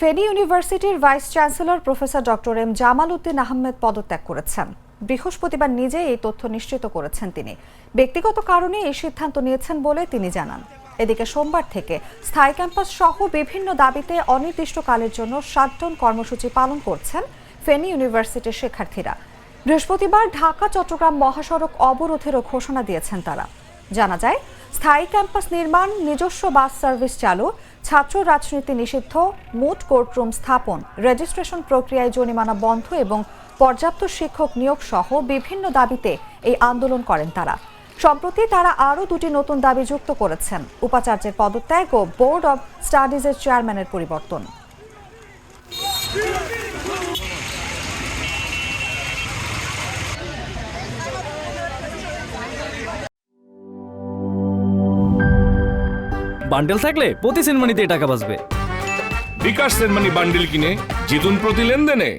ফেনী ইউনিভার্সিটির vice chancellor professor doctor M Jamal Uddin Ahmed পদত্যাগ করেছেন। বৃহস্পতিবার নিজেই এই তথ্য নিশ্চিত করেছেন তিনি। ব্যক্তিগত কারণে এই সিদ্ধান্ত নিয়েছেন বলে তিনি জানান। এদিকে সোমবার থেকে স্থায়ী ক্যাম্পাস সহ বিভিন্ন দাবিতে অনির্দিষ্টকালের জন্য শাটডাউন কর্মসূচি পালন করছেন ফেনী ইউনিভার্সিটির শিক্ষার্থীরা। বৃহস্পতিবার ঢাকা চট্টগ্রাম মহাসড়ক অবরোধেরও ঘোষণা দিয়েছেন তারা। জানা যায়, স্থায়ী ক্যাম্পাস নির্মাণ, নিজস্ব বাস সার্ভিস চালু, ছাত্র রাজনীতি নিষিদ্ধ, মুট কোর্টরুম স্থাপন, রেজিস্ট্রেশন প্রক্রিয়ায় জরিমানা বন্ধ এবং পর্যাপ্ত শিক্ষক নিয়োগ সহ বিভিন্ন দাবিতে এই আন্দোলন করেন তারা। সম্প্রতি তারা আরও দুটি নতুন দাবি যুক্ত করেছেন: উপাচার্যের পদত্যাগ ও বোর্ড অব স্টাডিজের চেয়ারম্যানের পরিবর্তন। বান্ডেল থাকলে প্রতি সেনমানিতে টাকা বাঁচবে। বিকাশ সেনমানি বান্ডেল কিনে জিতুন প্রতি লেনদেনে।